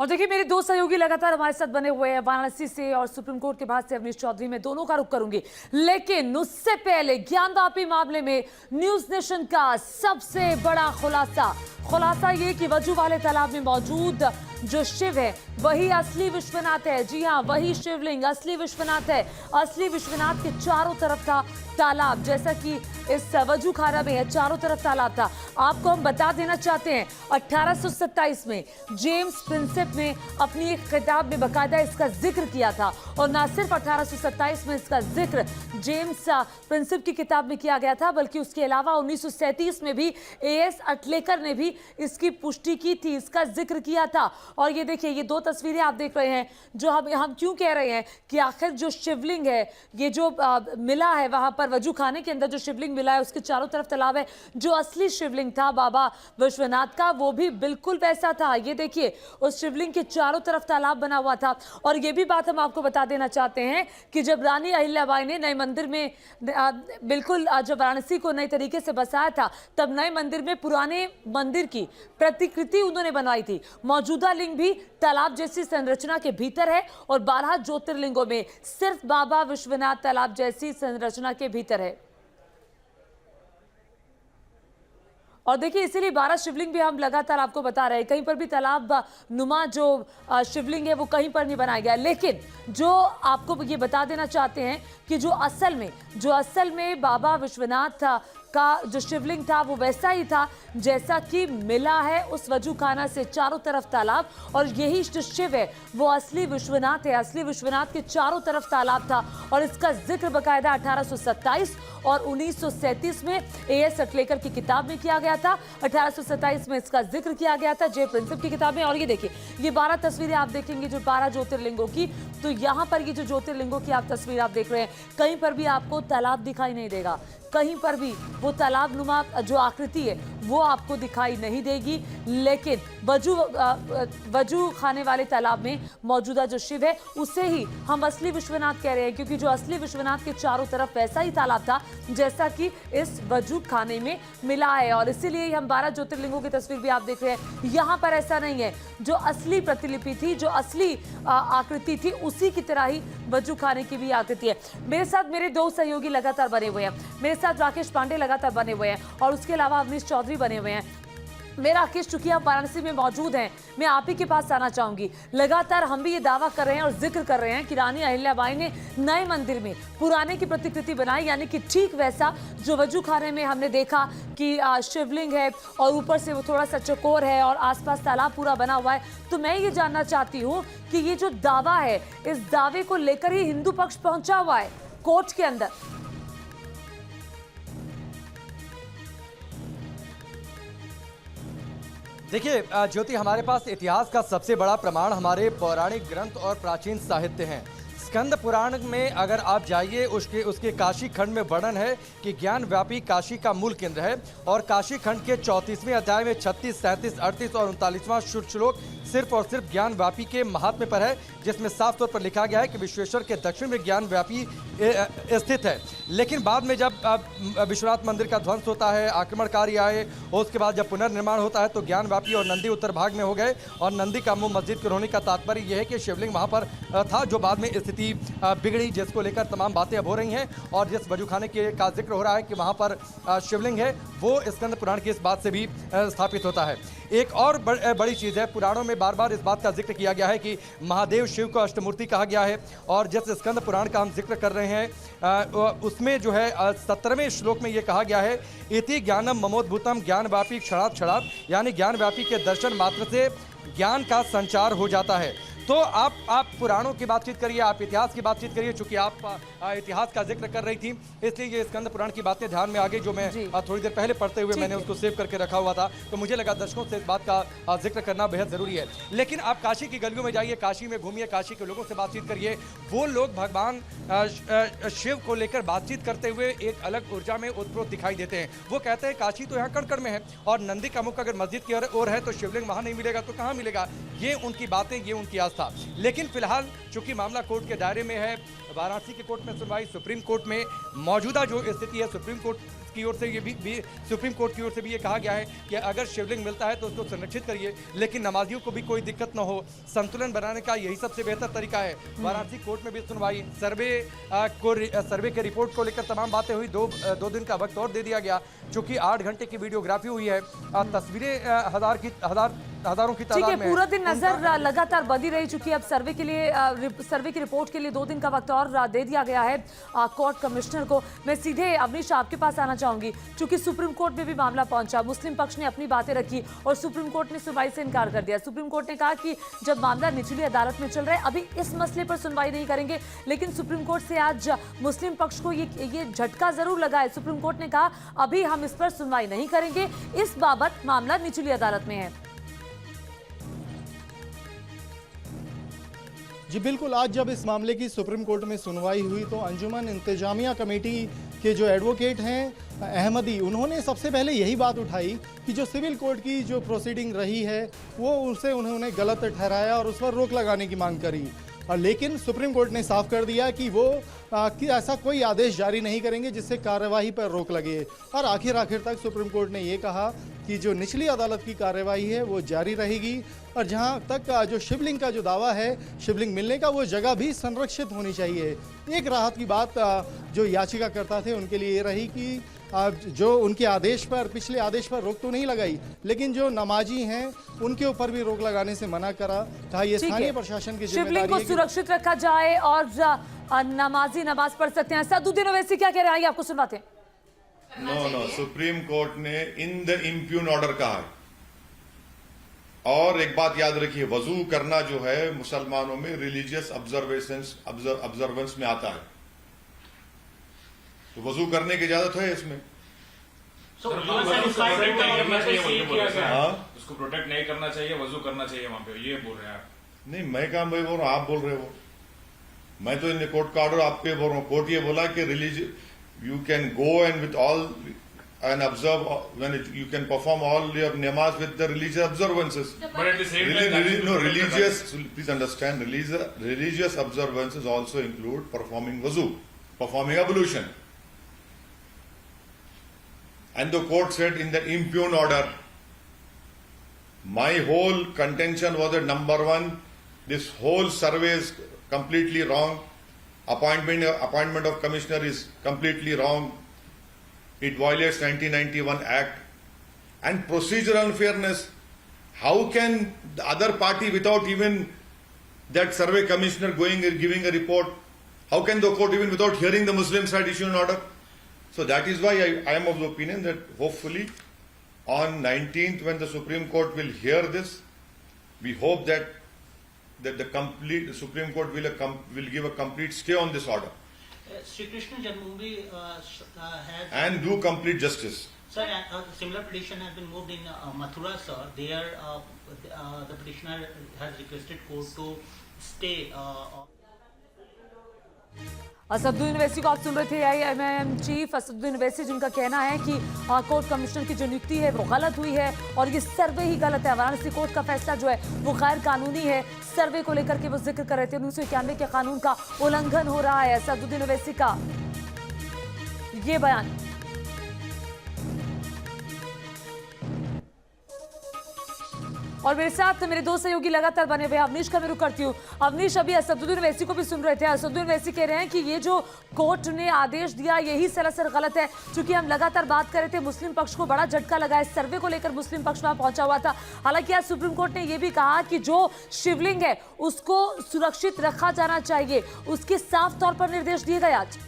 और देखिए मेरे दो सहयोगी लगातार हमारे साथ बने हुए हैं वाराणसी से और सुप्रीम कोर्ट के बाद से अवनीश चौधरी। में दोनों का रुख करूंगी, लेकिन उससे पहले ज्ञानवापी मामले में न्यूज नेशन का सबसे बड़ा खुलासा ये कि वजू वाले तालाब में मौजूद जो शिव है वही असली विश्वनाथ है। जी हां, वही शिवलिंग असली विश्वनाथ है। असली विश्वनाथ के चारों तरफ था तालाब, जैसा कि इस वजू खाना में है, चारों तरफ तालाब था। आपको हम बता देना चाहते हैं 1827 में जेम्स प्रिंसेप ने अपनी एक किताब में बकायदा इसका जिक्र किया था। और ना सिर्फ 1827 में इसका जिक्र जेम्स प्रिंसेप की किताब में किया गया था, बल्कि उसके अलावा 1937 में भी एएस अटलेकर ने भी इसकी पुष्टि की थी, इसका जिक्र किया था। और ये देखिए, ये दो तस्वीरें आप देख रहे हैं। जो हम क्यों कह रहे हैं कि आखिर जो शिवलिंग है, ये जो मिला है वहां पर वजू खाने के अंदर जो शिवलिंग मिला है उसके चारों तरफ तालाब है। जो असली शिवलिंग था बाबा विश्वनाथ का, वो भी बिल्कुल वैसा था। ये देखिए, उस शिवलिंग के चारों तरफ तालाब बना हुआ था। और ये भी बात हम आपको बता देना चाहते हैं कि जब रानी अहिल्याबाई ने नए मंदिर में बिल्कुल जब वाराणसी को नए तरीके से बसाया था, तब नए मंदिर में पुराने मंदिर की प्रतिकृति उन्होंने बनवाई थी। मौजूदा लिंग भी तालाब जैसी संरचना के भीतर है और 12 ज्योतिर्लिंगों में सिर्फ बाबा विश्वनाथ तालाब जैसी संरचना के भीतर है। और देखिए, इसीलिए 12 शिवलिंग भी हम लगातार आपको बता रहे हैं। कहीं पर भी तालाब नुमा जो शिवलिंग है वो कहीं पर नहीं बनाया गया। लेकिन जो आपको ये बता देना चाहते हैं कि जो असल में बाबा विश्वनाथ का जो शिवलिंग था वो वैसा ही था जैसा कि मिला है उस वजू खाना से, चारों तरफ तालाब। और यही जो शिव है वो असली विश्वनाथ है। असली विश्वनाथ के चारों तरफ तालाब था और इसका जिक्र बकायदा 1827 और 1937 में एएस अटलेकर की किताब में किया गया था। 1827 में इसका जिक्र किया गया था जे प्रिंसेप की किताब में। और ये देखिए, ये 12 तस्वीरें आप देखेंगे जो 12 ज्योतिर्लिंगों की। तो यहाँ पर ये जो ज्योतिर्लिंगों की आप तस्वीर आप देख रहे हैं, कहीं पर भी आपको तालाब दिखाई नहीं देगा। कहीं पर भी वो तालाब नुमा जो आकृति है वो आपको दिखाई नहीं देगी। लेकिन वजू खाने वाले तालाब में मौजूदा जो शिव है उसे ही हम असली विश्वनाथ कह रहे हैं, क्योंकि जो असली विश्वनाथ के चारों तरफ वैसा ही तालाब था जैसा कि इस वजू खाने में मिला है। और इसीलिए हम 12 ज्योतिर्लिंगों की तस्वीर भी आप देख रहे हैं। यहाँ पर ऐसा नहीं है, जो असली प्रतिलिपि थी, जो असली आकृति थी, उसी की तरह ही वजू खाने की भी आकृति है। मेरे साथ मेरे दो सहयोगी लगातार बने हुए हैं। मेरे साथ राकेश पांडे लगातार बने हुए हैं और उसके अलावा अवनीश चौधरी बने हुए हैं। मेरा राकेश, चूंकि आप वाराणसी में मौजूद हैं, मैं आप ही के पास आना चाहूंगी। लगातार हम भी ये दावा कर रहे हैं और जिक्र कर रहे हैं कि रानी अहिल्याबाई ने नए मंदिर में पुराने की प्रतिकृति बनाई, यानी कि ठीक वैसा जो वजू खाने में हमने देखा कि शिवलिंग है और ऊपर से वो थोड़ा सा चकोर है और आसपास तालाब पूरा बना हुआ है। तो मैं ये जानना चाहती हूँ कि ये जो दावा है, इस दावे को लेकर ही हिंदू पक्ष पहुंचा हुआ है कोर्ट के अंदर। देखिए ज्योति, हमारे पास इतिहास का सबसे बड़ा प्रमाण हमारे पौराणिक ग्रंथ और प्राचीन साहित्य हैं। स्कंद पुराण में अगर आप जाइए, उसके काशी खंड में वर्णन है कि ज्ञान व्यापी काशी का मूल केंद्र है। और काशी खंड के 34वें अध्याय में 36, 37, 38 और 39वां श्लोक सिर्फ और सिर्फ ज्ञान व्यापी के महात्म्य पर है, जिसमें साफ तौर पर लिखा गया है कि विश्वेश्वर के दक्षिण में ज्ञान व्यापी स्थित है। लेकिन बाद में जब विश्वनाथ मंदिर का ध्वंस होता है, आक्रमणकारी आए और उसके बाद जब पुनर्निर्माण होता है तो ज्ञान व्यापी और नंदी उत्तर भाग में हो गए। और नंदी का मुंह मस्जिद के होने का तात्पर्य यह है कि शिवलिंग वहाँ पर था, जो बाद में स्थिति बिगड़ी, जिसको लेकर तमाम बातें अब हो रही हैं। और जिस वजू खाने का जिक्र हो रहा है कि वहाँ पर शिवलिंग है, वो स्कंद पुराण की इस बात से भी स्थापित होता है। एक और बड़ी चीज़ है, पुराणों में बार बार इस बात का जिक्र किया गया है कि महादेव शिव को अष्टमूर्ति कहा गया है। और जिस स्कंद पुराण का हम जिक्र कर रहे हैं उसमें जो है 17वें श्लोक में ये कहा गया है, इति ज्ञानम ममोद्भूतम ज्ञान व्यापी क्षणात् क्षणात्, यानी ज्ञान व्यापी के दर्शन मात्र से ज्ञान का संचार हो जाता है। तो आप पुराणों की बातचीत करिए, आप इतिहास की बातचीत करिए। चूंकि आप इतिहास का जिक्र कर रही थी, इसलिए ये स्कंद पुराण की बातें ध्यान में आ गई, जो मैं थोड़ी देर पहले पढ़ते हुए मैंने उसको सेव करके रखा हुआ था। तो मुझे लगा दर्शकों से इस बात का जिक्र करना बेहद ज़रूरी है। लेकिन आप काशी की गलियों में जाइए, काशी में घूमिए, काशी के लोगों से बातचीत करिए। वो लोग भगवान शिव को लेकर बातचीत करते हुए एक अलग ऊर्जा में ओतप्रोत दिखाई देते हैं। वो कहते हैं काशी तो यहाँ कण कण में है, और नंदी का मुख अगर मस्जिद की ओर है तो शिवलिंग वहाँ नहीं मिलेगा तो कहाँ मिलेगा। ये उनकी बातें, ये उनकी आस्था। लेकिन फिलहाल चूंकि मामला कोर्ट के दायरे में है, वाराणसी के कोर्ट में सुनवाई, सुप्रीम कोर्ट में मौजूदा जो स्थिति है, सुप्रीम कोर्ट की ओर से ये भी सुप्रीम कोर्ट की ओर से भी ये कहा गया है कि अगर शिवलिंग मिलता है तो उसको संरक्षित करिए, लेकिन नमाजियों को भी कोई दिक्कत न हो, संतुलन बनाने का यही सबसे बेहतर तरीका है। वाराणसी कोर्ट में भी सुनवाई, सर्वे के रिपोर्ट को लेकर तमाम बातें हुई। दो दिन का वक्त और दे दिया गया, चूंकि 8 घंटे की वीडियोग्राफी हुई है। तस्वीरें हजारों की ठीक तादाद है, में पूरा दिन नजर लगातार बंदी रही चुकी है। अब सर्वे की रिपोर्ट के लिए 2 दिन का वक्त और दे दिया गया है कोर्ट कमिश्नर को। मैं सीधे अवनीश आपके पास आना चाहूंगी, क्योंकि सुप्रीम कोर्ट में भी मामला पहुंचा, मुस्लिम पक्ष ने अपनी बातें रखी और सुप्रीम कोर्ट ने सुनवाई से इनकार कर दिया। सुप्रीम कोर्ट ने कहा कि जब मामला निचली अदालत में चल रहा है, अभी इस मसले पर सुनवाई नहीं करेंगे। लेकिन सुप्रीम कोर्ट से आज मुस्लिम पक्ष को ये झटका जरूर लगा है। सुप्रीम कोर्ट ने कहा अभी हम इस पर सुनवाई नहीं करेंगे, इस बाबत मामला निचली अदालत में है। जी बिल्कुल, आज जब इस मामले की सुप्रीम कोर्ट में सुनवाई हुई तो अंजुमन इंतजामिया कमेटी के जो एडवोकेट हैं अहमदी, उन्होंने सबसे पहले यही बात उठाई कि जो सिविल कोर्ट की जो प्रोसीडिंग रही है वो उसे उन्होंने गलत ठहराया और उस पर रोक लगाने की मांग करी। लेकिन सुप्रीम कोर्ट ने साफ कर दिया कि वो कि ऐसा कोई आदेश जारी नहीं करेंगे जिससे कार्यवाही पर रोक लगे। और आखिर तक सुप्रीम कोर्ट ने ये कहा कि जो निचली अदालत की कार्यवाही है वो जारी रहेगी और जहां तक जो शिवलिंग का जो दावा है, शिवलिंग मिलने का, वो जगह भी संरक्षित होनी चाहिए। एक राहत की बात जो याचिकाकर्ता थे उनके लिए ये रही कि जो उनके आदेश पर, पिछले आदेश पर रोक तो नहीं लगाई, लेकिन जो नमाजी हैं उनके ऊपर भी रोक लगाने से मना कहा ये स्थानीय प्रशासन की जिम्मेदारी है। शिवलिंग को सुरक्षित रखा जाए और नमाजी नमाज पढ़ सकते हैं। सदुद्दीन ओवैसी क्या कह रहे हैं, आइए आपको सुनवाते हैं। नो, सुप्रीम कोर्ट ने इन द इम्प्यून ऑर्डर कहा है। और एक बात याद रखिए, वजू करना जो है मुसलमानों में रिलीजियस ऑब्जर्वेंस में आता है, तो वजू करने की इजाजत है इसमें। उसको प्रोटेक्ट नहीं करना चाहिए, वजू करना चाहिए वहां पे, ये बोल रहे हैं आप? नहीं, मैं कहा बोल रहा हूं, आप बोल रहे हो। मैं तो इन कोर्ट का ऑर्डर आप पे बोल रहा हूं। कोर्ट ये बोला कि you can go and with all and observe when you can perform all your namaz with the religious observances. But at the same time, religious. Please understand, religious observances also include performing wuzu, performing ablution. And the court said in the impugn order, my whole contention was that number one, this whole survey is completely wrong. Appointment of commissioner is completely wrong. It violates 1991 Act and procedural unfairness. How can the other party, without even that survey commissioner going and giving a report, how can the court, even without hearing the Muslim side, issue an order? So that is why I am of the opinion that hopefully on 19th, when the Supreme Court will hear this, we hope that the Supreme Court will give a complete stay on this order. Sri Krishna Janmabhoomi has and do complete justice. Sir, a similar petition has been moved in Mathura, sir. There, the petitioner has requested court to stay. Asaduddin Owaisi को आप सुन रहे थे, AIMIM chief Asaduddin Owaisi, जिनका कहना है कि court commissioner की जो नियुक्ति है वो गलत हुई है और ये सर्वे ही गलत है। वाराणसी कोर्ट का फैसला जो है वो गैर कानूनी है। सर्वे को लेकर के वो जिक्र कर रहे थे, 1991 के कानून का उल्लंघन हो रहा है। असदुद्दीन ओवैसी का ये बयान। और मेरे साथ मेरे दो सहयोगी लगातार बने हुए। अवनीश का मैं रुख करती हूँ। अवनीश, अभी असदुद्दीन ओवैसी को भी सुन रहे थे। असदुद्दीन ओवैसी कह रहे हैं कि ये जो कोर्ट ने आदेश दिया यही सरासर गलत है, क्योंकि हम लगातार बात कर रहे थे, मुस्लिम पक्ष को बड़ा झटका लगा है। सर्वे को लेकर मुस्लिम पक्ष वहां पहुंचा हुआ था। हालांकि आज सुप्रीम कोर्ट ने यह भी कहा कि जो शिवलिंग है उसको सुरक्षित रखा जाना चाहिए, उसके साफ तौर पर निर्देश दिए गए आज।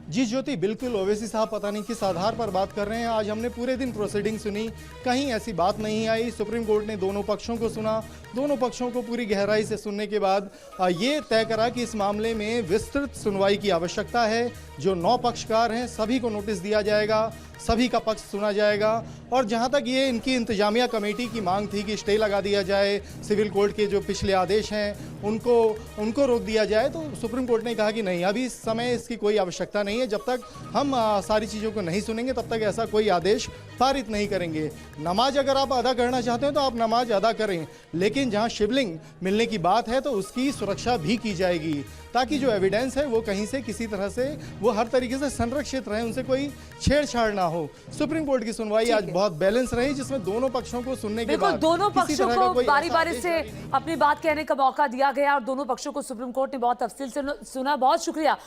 जी ज्योति, बिल्कुल ओवैसी साहब पता नहीं किस आधार पर बात कर रहे हैं। आज हमने पूरे दिन प्रोसीडिंग सुनी, कहीं ऐसी बात नहीं आई। सुप्रीम कोर्ट ने दोनों पक्षों को सुना, दोनों पक्षों को पूरी गहराई से सुनने के बाद ये तय करा कि इस मामले में विस्तृत सुनवाई की आवश्यकता है। जो 9 पक्षकार हैं सभी को नोटिस दिया जाएगा, सभी का पक्ष सुना जाएगा। और जहां तक ये इनकी इंतजामिया कमेटी की मांग थी कि स्टे लगा दिया जाए, सिविल कोर्ट के जो पिछले आदेश हैं उनको रोक दिया जाए, तो सुप्रीम कोर्ट ने कहा कि नहीं, अभी इस समय इसकी कोई आवश्यकता नहीं है। जब तक हम सारी चीज़ों को नहीं सुनेंगे तब तक ऐसा कोई आदेश पारित नहीं करेंगे। नमाज अगर आप अदा करना चाहते हैं तो आप नमाज अदा करें, लेकिन जहां शिवलिंग मिलने की बात है तो उसकी सुरक्षा भी की जाएगी, ताकि जो एविडेंस है वो कहीं से किसी तरह से वो हर तरीके से संरक्षित रहे, उनसे कोई छेड़छाड़ ना हो। सुप्रीम कोर्ट की सुनवाई आज बहुत बैलेंस रही, जिसमें दोनों पक्षों को सुनने के बिल्कुल बाद दोनों किसी पक्षों तरह का को कोई बारी ऐसा बारी आदेश से जारी नहीं। अपनी बात कहने का मौका दिया गया और दोनों पक्षों को सुप्रीम कोर्ट ने बहुत तफसील से सुना। बहुत शुक्रिया